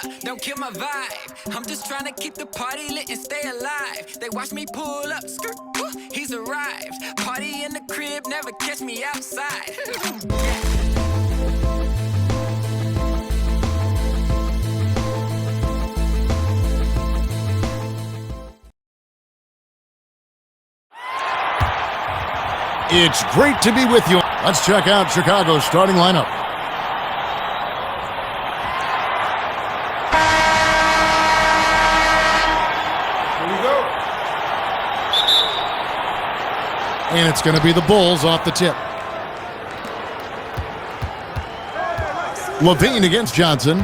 up, don't kill my vibe. I'm just trying to keep the party lit and stay alive. They watch me pull up, skirt, he's arrived. Party in the crib, never catch me outside. It's great to be with you. Let's check out Chicago's starting lineup. Here we go. And it's going to be the Bulls off the tip. Levine against Johnson.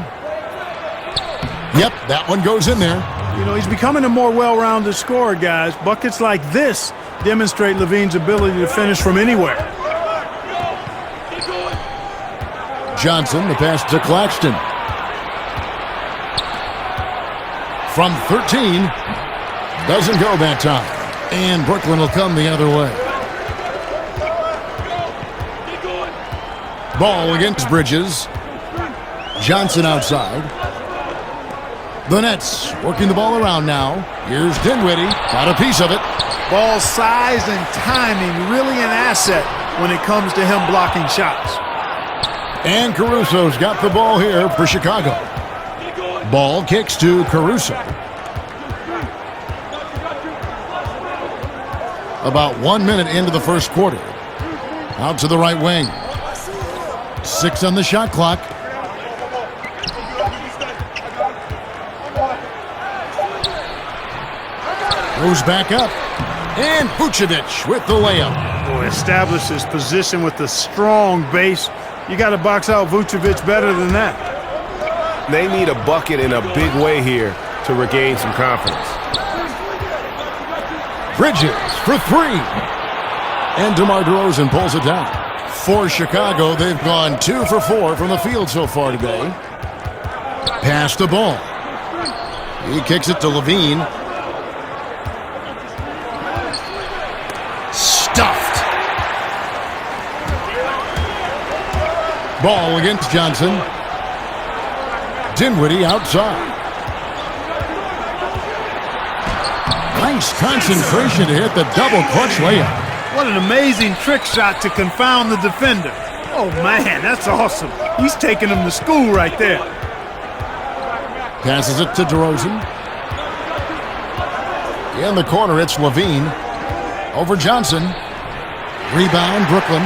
Yep, that one goes in there. You know, he's becoming a more well-rounded scorer, guys. Buckets like this demonstrate Levine's ability to finish from anywhere. Johnson, the pass to Claxton. From 13. Doesn't go that time. And Brooklyn will come the other way. Ball against Bridges. Johnson outside. The Nets working the ball around now. Here's Dinwiddie. Got a piece of it. Ball size and timing really an asset when it comes to him blocking shots. And Caruso's got the ball here for Chicago. Ball kicks to Caruso. About 1 minute into the first quarter. Out to the right wing. 6 on the shot clock. Goes back up. And Vucevic with the layup. Boy, establishes position with a strong base. You got to box out Vucevic better than that. They need a bucket in a big way here to regain some confidence. Bridges for 3. And DeMar DeRozan pulls it down. For Chicago, they've gone 2 for 4 from the field so far today. Pass the ball. He kicks it to Levine. Stuffed. Ball against Johnson. Dinwiddie outside. Nice concentration to hit the double clutch layup. What an amazing trick shot to confound the defender. Oh, man, that's awesome. He's taking him to school right there. Passes it to DeRozan. In the corner, it's Levine. Over Johnson. Rebound, Brooklyn.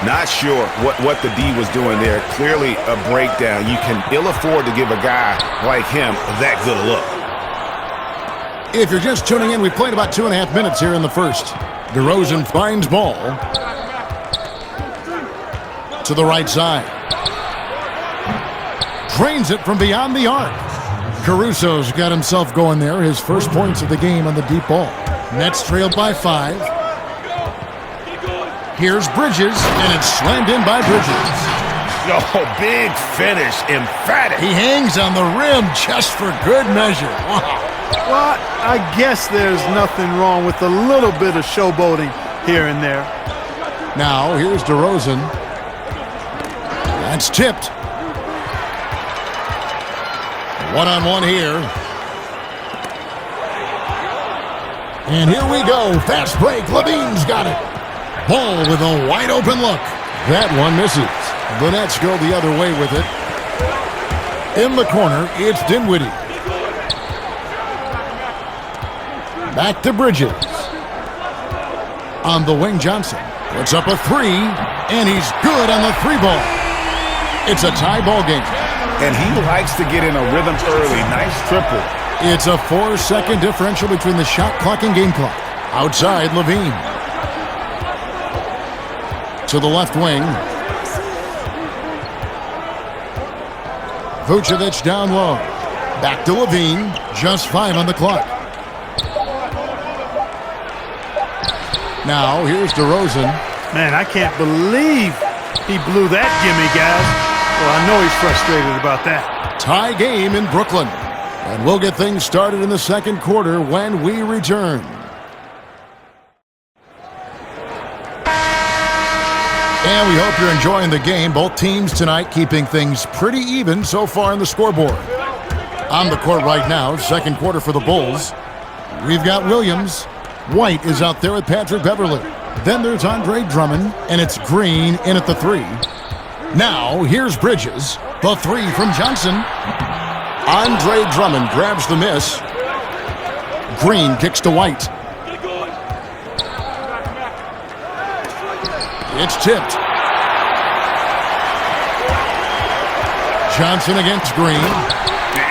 Not sure what the D was doing there. Clearly a breakdown. You can ill afford to give a guy like him that good a look. If you're just tuning in, we played about 2.5 minutes here in the first. DeRozan finds ball to the right side. Drains it from beyond the arc. Caruso's got himself going there. His first points of the game on the deep ball. Nets trailed by 5. Here's Bridges, and it's slammed in by Bridges. Oh, big finish, emphatic. He hangs on the rim just for good measure. Wow. Well, I guess there's nothing wrong with a little bit of showboating here and there. Now, here's DeRozan. That's tipped. One-on-one here. And here we go. Fast break. Levine's got it. Ball with a wide-open look. That one misses. The Nets go the other way with it. In the corner, it's Dinwiddie. Back to Bridges. On the wing, Johnson puts up a 3, and he's good on the 3-ball. It's a tie ball game. And he likes to get in a rhythm early. Nice triple. It's a 4-second differential between the shot clock and game clock. Outside, Levine. To the left wing. Vucevic down low. Back to Levine. Just 5 on the clock. Now, here's DeRozan. Man, I can't believe he blew that gimme, guys. Well, I know he's frustrated about that. Tie game in Brooklyn. And we'll get things started in the second quarter when we return. And we hope you're enjoying the game. Both teams tonight keeping things pretty even so far on the scoreboard. On the court right now, second quarter for the Bulls. We've got Williams. White is out there with Patrick Beverly. Then there's Andre Drummond, and it's Green in at the 3. Now, here's Bridges. The 3 from Johnson. Andre Drummond grabs the miss. Green kicks to White. It's tipped. Johnson against Green.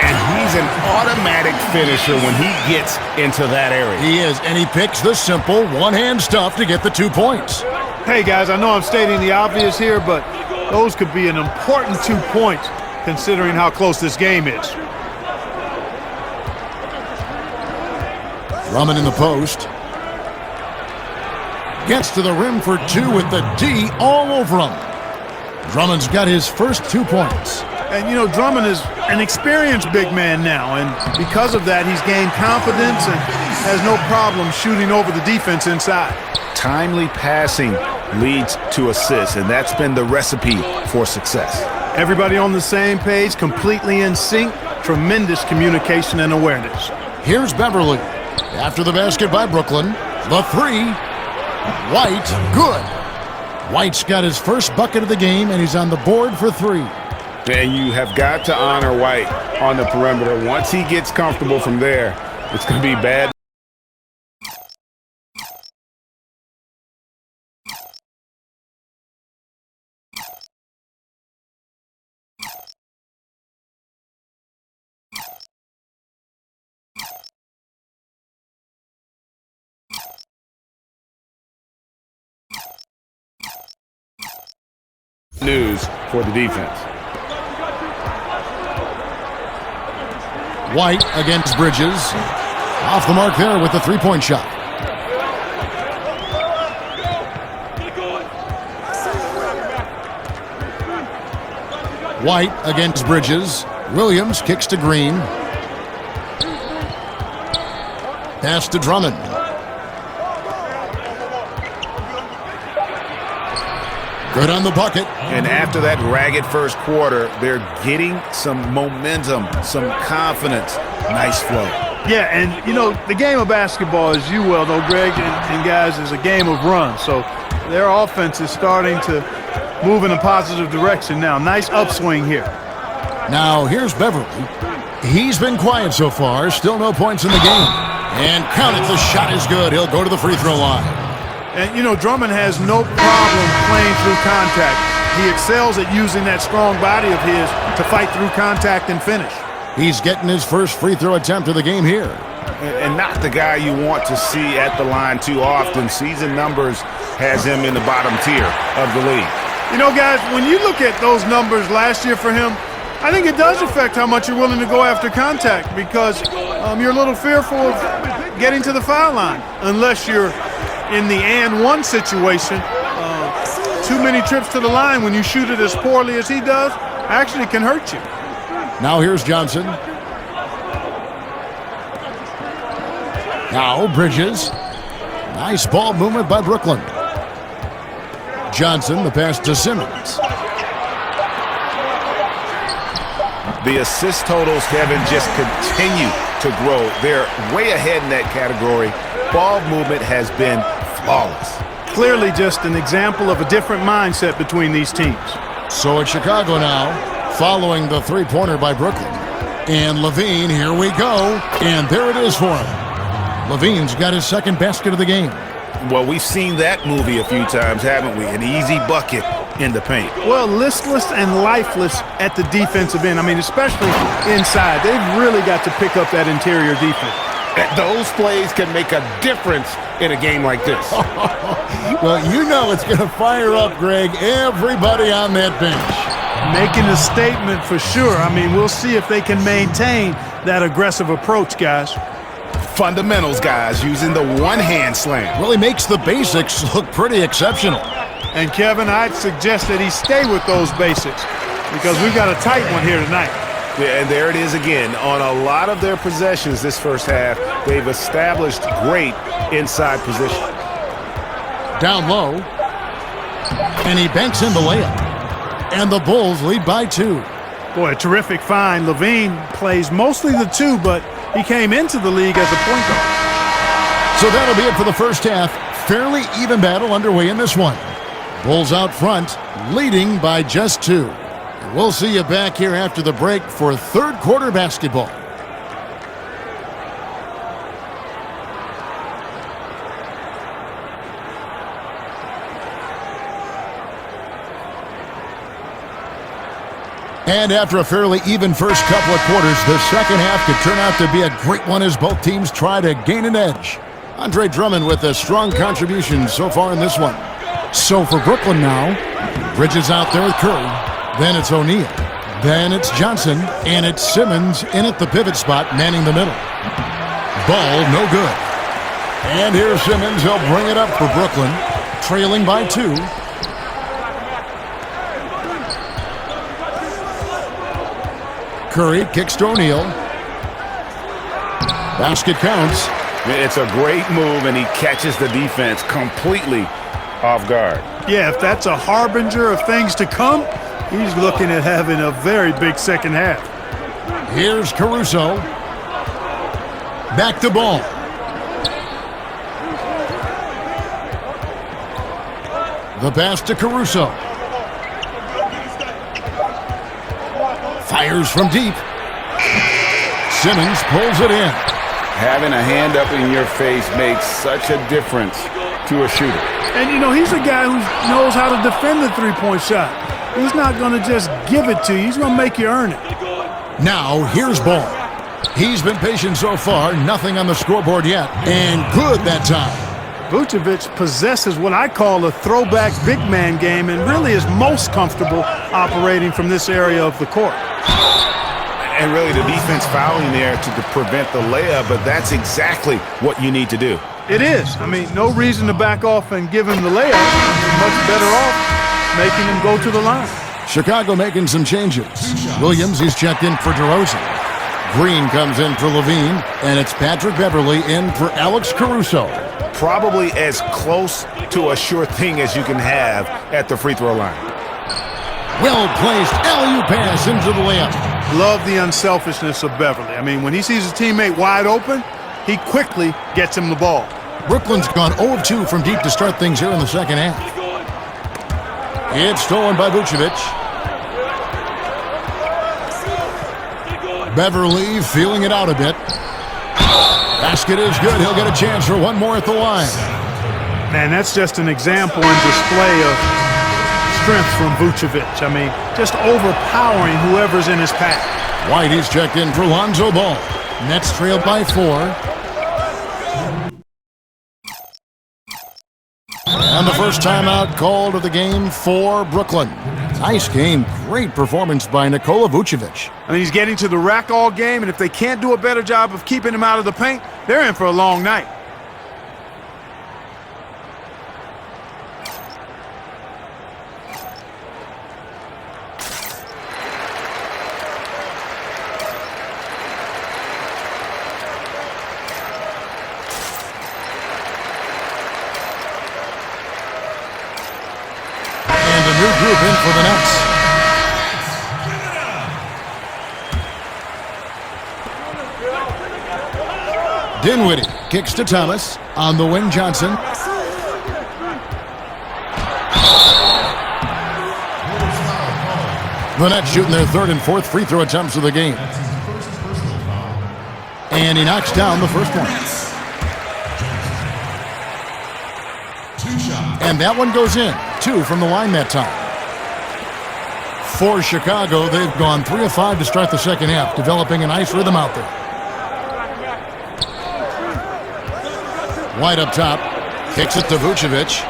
And he's an automatic finisher when he gets into that area. He is, and he picks the simple one-hand stuff to get the 2 points. Hey, guys, I know I'm stating the obvious here, but those could be an important 2 points considering how close this game is. Drummond in the post. Gets to the rim for 2 with the D all over him. Drummond's got his first 2 points. And, you know, Drummond is an experienced big man now, and because of that, he's gained confidence and has no problem shooting over the defense inside. Timely passing leads to assists, and that's been the recipe for success. Everybody on the same page, completely in sync, tremendous communication and awareness. Here's Beverly. After the basket by Brooklyn, the 3. White, good. White's got his first bucket of the game, and he's on the board for 3. And you have got to honor White on the perimeter. Once he gets comfortable from there, it's going to be bad. News for the defense. White against Bridges. Off the mark there with the 3-point shot. White against Bridges. Williams kicks to Green. Pass to Drummond. Good on the bucket. And after that ragged first quarter, they're getting some momentum, some confidence. Nice flow. Yeah, and, you know, the game of basketball, as you well know, Greg, and guys, is a game of runs. So their offense is starting to move in a positive direction now. Nice upswing here. Now, here's Beverly. He's been quiet so far. Still no points in the game. And count it, the shot is good. He'll go to the free throw line. And, you know, Drummond has no problem playing through contact. He excels at using that strong body of his to fight through contact and finish. He's getting his first free throw attempt of the game here. And not the guy you want to see at the line too often. Season numbers has him in the bottom tier of the league. You know, guys, when you look at those numbers last year for him, I think it does affect how much you're willing to go after contact because you're a little fearful of getting to the foul line unless you're in the and one situation. Too many trips to the line when you shoot it as poorly as he does actually can hurt you. Now here's Johnson. Now Bridges. Nice ball movement by Brooklyn. Johnson, the pass to Simmons. The assist totals, Kevin, just continue to grow. They're way ahead in that category. Ball movement has been flawless. Clearly just an example of a different mindset between these teams. So it's Chicago now, following the three-pointer by Brooklyn. And Levine, here we go. And there it is for him. Levine's got his second basket of the game. Well, we've seen that movie a few times, haven't we? An easy bucket in the paint. Well, listless and lifeless at the defensive end. I mean, especially inside. They've really got to pick up that interior defense. Those plays can make a difference in a game like this. Well, you know it's going to fire up, Greg, everybody on that bench. Making a statement for sure. I mean, we'll see if they can maintain that aggressive approach, guys. Fundamentals, guys, using the one-hand slam. Really makes the basics look pretty exceptional. And, Kevin, I'd suggest that he stay with those basics because we've got a tight one here tonight. Yeah, and there it is again. On a lot of their possessions this first half, they've established great inside position. Down low. And he banks in the layup. And the Bulls lead by 2. Boy, a terrific find. Levine plays mostly the 2, but he came into the league as a point guard. So that'll be it for the first half. Fairly even battle underway in this one. Bulls out front, leading by just 2. And we'll see you back here after the break for third quarter basketball. And after a fairly even first couple of quarters, the second half could turn out to be a great one as both teams try to gain an edge. Andre Drummond with a strong contribution so far in this one. So for Brooklyn now, Bridges out there with Curry. Then it's O'Neal. Then it's Johnson. And it's Simmons in at the pivot spot, manning the middle. Ball no good. And here's Simmons. He'll bring it up for Brooklyn, trailing by 2. Curry kicks to O'Neal. Basket counts. It's a great move, and he catches the defense completely off guard. Yeah, if that's a harbinger of things to come, he's looking at having a very big second half. Here's Caruso. Back to Ball. The pass to Caruso. Fires from deep. Simmons pulls it in. Having a hand up in your face makes such a difference to a shooter. And, you know, he's a guy who knows how to defend the three-point shot. He's not going to just give it to you. He's going to make you earn it. Now, here's Ball. He's been patient so far. Nothing on the scoreboard yet. And good that time. Vucevic possesses what I call a throwback big man game and really is most comfortable operating from this area of the court. And really the defense fouling there to prevent the layup, but that's exactly what you need to do. It is. I mean, no reason to back off and give him the layup. Much better off making him go to the line. Chicago making some changes. Williams, he's checked in for DeRozan. Green comes in for Levine, and it's Patrick Beverley in for Alex Caruso. Probably as close to a sure thing as you can have at the free throw line. Well-placed alley-oop pass into the layup. Love the unselfishness of Beverley. I mean, when he sees his teammate wide open, he quickly gets him the ball. Brooklyn's gone 0 of 2 from deep to start things here in the second half. It's stolen by Vucevic. Beverley feeling it out a bit. Basket is good. He'll get a chance for one more at the line. Man, that's just an example and display of strength from Vucevic. I mean, just overpowering whoever's in his path. White, he's checked in for Lonzo Ball. Nets trailed by 4. And the first timeout called of the game for Brooklyn. Nice game. Great performance by Nikola Vucevic. I mean, he's getting to the rack all game, and if they can't do a better job of keeping him out of the paint, they're in for a long night. New group in for the Nets. Dinwiddie kicks to Thomas. On the wing, Johnson. The Nets shooting their third and fourth free throw attempts of the game. And he knocks down the first one. And that one goes in. 2 from the line that time. For Chicago, they've gone 3 of 5 to start the second half, developing a nice rhythm out there. White up top, kicks it to Vucevic.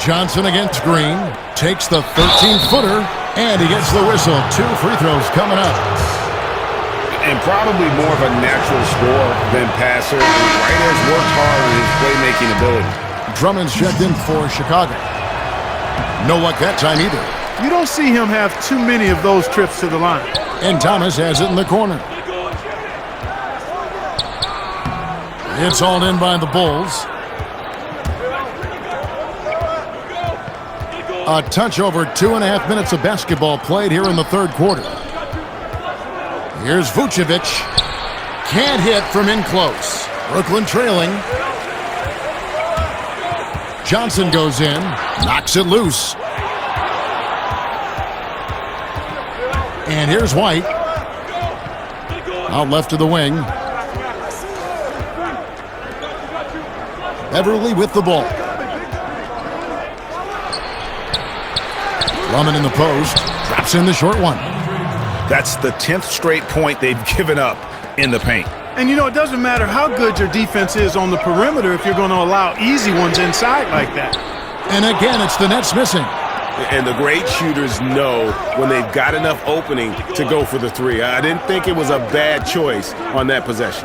Johnson against Green, takes the 13-footer, and he gets the whistle. 2 free throws coming up. And probably more of a natural scorer than passer. White has worked hard on his playmaking ability. Drummond's checked in for Chicago. No luck that time either. You don't see him have too many of those trips to the line. And Thomas has it in the corner. It's hauled in by the Bulls. A touch over 2.5 minutes of basketball played here in the third quarter. Here's Vucevic. Can't hit from in close. Brooklyn trailing. Johnson goes in. Knocks it loose. And here's White. Out left to the wing. Beverly with the ball. Drummond in the post. Drops in the short one. That's the 10th straight point they've given up in the paint. And you know, it doesn't matter how good your defense is on the perimeter if you're going to allow easy ones inside like that. And again, it's the Nets missing. And the great shooters know when they've got enough opening to go for the three. I didn't think it was a bad choice on that possession.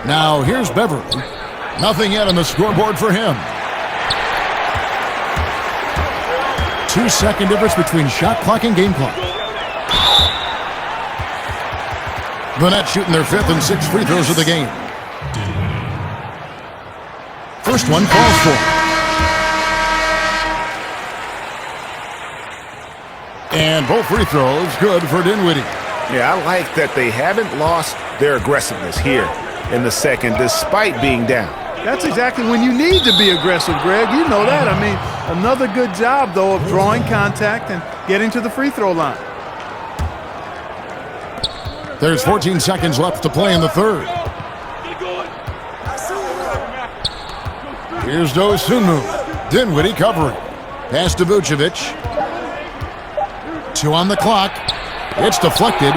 Now here's Beverly. Nothing yet on the scoreboard for him. 2-second difference between shot clock and game clock. The Nets shooting their 5th and 6th free throws of the game. First one falls for. And both free throws good for Dinwiddie. Yeah, I like that they haven't lost their aggressiveness here in the second despite being down. That's exactly when you need to be aggressive, Greg. You know that. I mean, another good job, though, of drawing contact and getting to the free throw line. There's 14 seconds left to play in the third. Here's Dosunmu. Dinwiddie covering. Pass to Vucevic. 2 on the clock. It's deflected.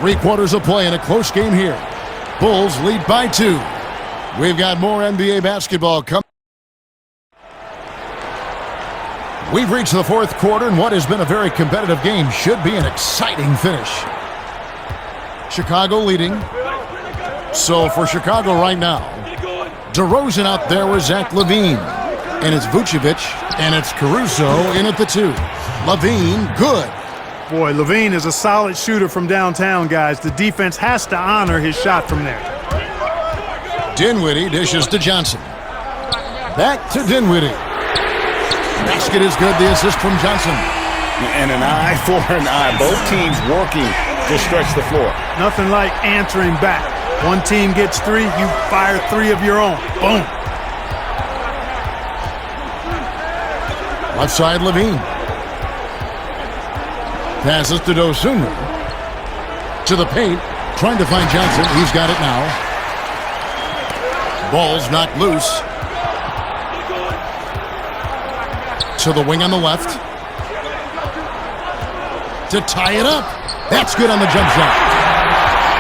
3 quarters of play in a close game here. Bulls lead by 2. We've got more NBA basketball coming. We've reached the fourth quarter, and what has been a very competitive game should be an exciting finish. Chicago leading. So for Chicago right now, DeRozan out there with Zach LaVine. And it's Vucevic, and it's Caruso in at the 2. LaVine, good. Boy, LaVine is a solid shooter from downtown, guys. The defense has to honor his shot from there. Dinwiddie dishes to Johnson. Back to Dinwiddie. Basket is good, the assist from Johnson. And an eye for an eye. Both teams working to stretch the floor. Nothing like answering back. One team gets 3, you fire 3 of your own. Boom. Left side, LaVine. Passes to Dosunmu. To the paint. Trying to find Johnson. He's got it now. Ball's knocked loose. To the wing on the left. To tie it up. That's good on the jump shot.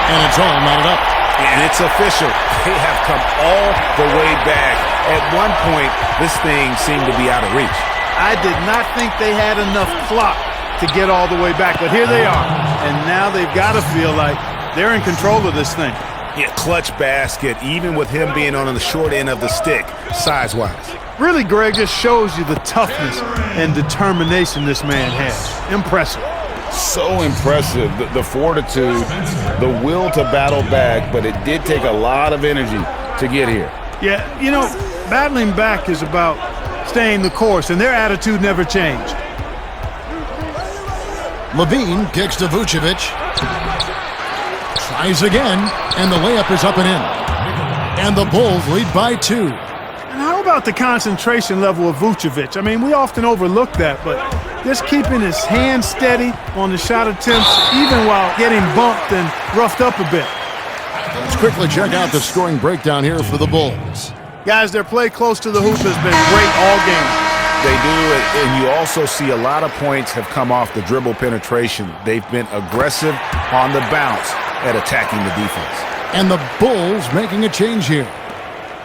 And it's all knotted up. And it's official. They have come all the way back. At one point, this thing seemed to be out of reach. I did not think they had enough clock to get all the way back, but here they are. And now they've got to feel like they're in control of this thing. Yeah, clutch basket, even with him being on the short end of the stick, size-wise. Really, Greg, just shows you the toughness and determination this man has. Impressive. So impressive, the fortitude, the will to battle back, but it did take a lot of energy to get here. Yeah, you know, battling back is about staying the course, and their attitude never changed. LaVine kicks to Vucevic. Tries again, and the layup is up and in. And the Bulls lead by 2. And how about the concentration level of Vucevic? I mean, we often overlook that, but just keeping his hands steady on the shot attempts, even while getting bumped and roughed up a bit. Let's quickly check out the scoring breakdown here for the Bulls. Guys, their play close to the hoop has been great all game. They do, and you also see a lot of points have come off the dribble penetration. They've been aggressive on the bounce at attacking the defense. And the Bulls making a change here.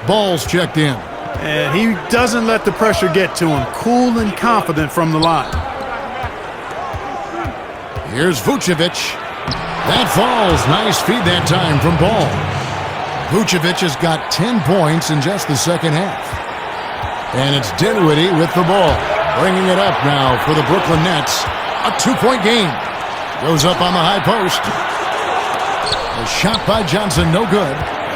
Ball's checked in. And he doesn't let the pressure get to him. Cool and confident from the line. Here's Vucevic. That falls. Nice feed that time from Ball. Vucevic has got 10 points in just the second half. And it's Dinwiddie with the ball. Bringing it up now for the Brooklyn Nets. A 2-point game. Goes up on the high post. A shot by Johnson, no good.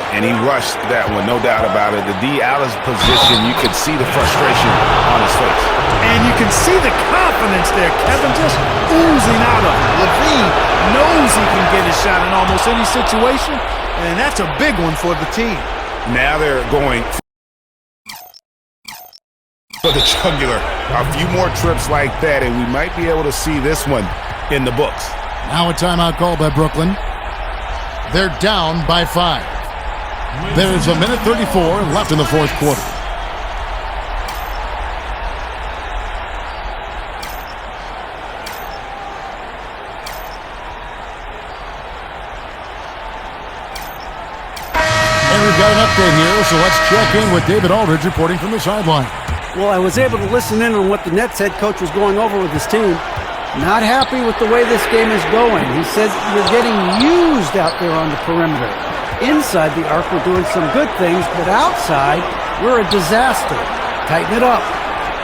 And he rushed that one, no doubt about it. The D out of position, you could see the frustration on his face. And you can see the confidence there, Kevin, just oozing out of him. Levine knows he can get his shot in almost any situation, and that's a big one for the team. Now they're going for the jugular. A few more trips like that, and we might be able to see this one in the books. Now a timeout call by Brooklyn. They're down by 5. There's a minute 34 left in the fourth quarter. And we've got an update here, so let's check in with David Aldridge reporting from the sideline. Well, I was able to listen in on what the Nets head coach was going over with his team. Not happy with the way this game is going. He said you're getting used out there on the perimeter. Inside the arc, we're doing some good things, but outside, we're a disaster. Tighten it up.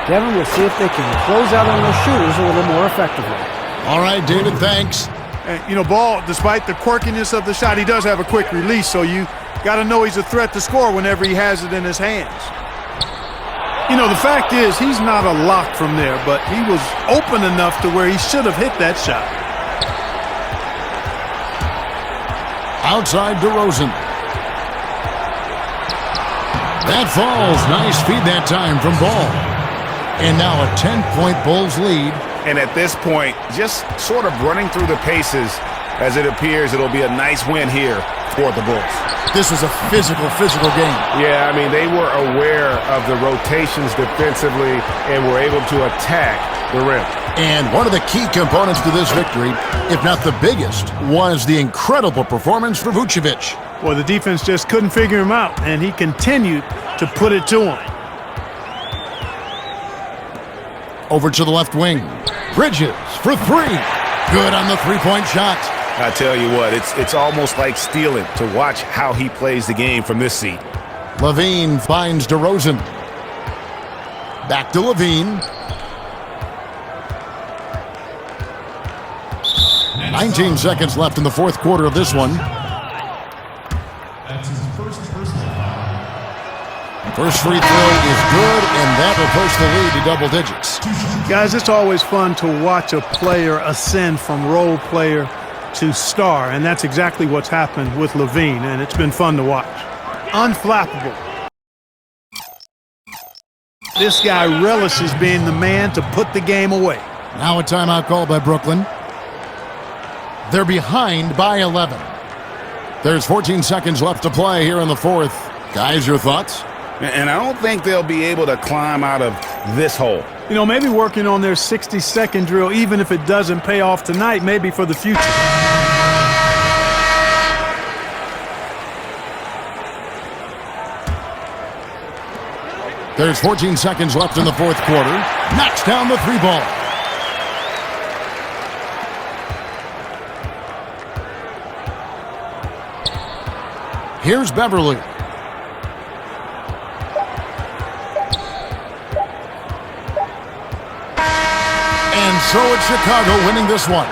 Kevin, we'll see if they can close out on those shooters a little more effectively. All right, David, thanks. And, you know, Ball, despite the quirkiness of the shot, he does have a quick release, so you got to know he's a threat to score whenever he has it in his hands. You know, the fact is he's not a lock from there, but he was open enough to where he should have hit that shot. Outside DeRozan. That falls. Nice feed that time from Ball. And now a 10-point Bulls lead. And at this point, just sort of running through the paces, as it appears it'll be a nice win here for the Bulls. This was a physical game. Yeah, I mean, they were aware of the rotations defensively and were able to attack the rim. And one of the key components to this victory, if not the biggest, was the incredible performance for Vucevic. Well, the defense just couldn't figure him out, and he continued to put it to him. Over to the left wing. Bridges for 3. Good on the three-point shot. I tell you what, it's almost like stealing to watch how he plays the game from this seat. Levine finds DeRozan. Back to Levine. 19 seconds left in the fourth quarter of this one. First free throw is good, and that will push the lead to double digits. Guys, it's always fun to watch a player ascend from role player to star, and that's exactly what's happened with Levine, and it's been fun to watch. Unflappable. This guy relishes being the man to put the game away. Now a timeout call by Brooklyn. They're behind by 11. There's 14 seconds left to play here in the fourth. Guys, your thoughts? And I don't think they'll be able to climb out of this hole. You know, maybe working on their 60-second drill, even if it doesn't pay off tonight, maybe for the future. There's 14 seconds left in the fourth quarter. Knocks down the three ball. Here's Beverly. And so it's Chicago winning this one.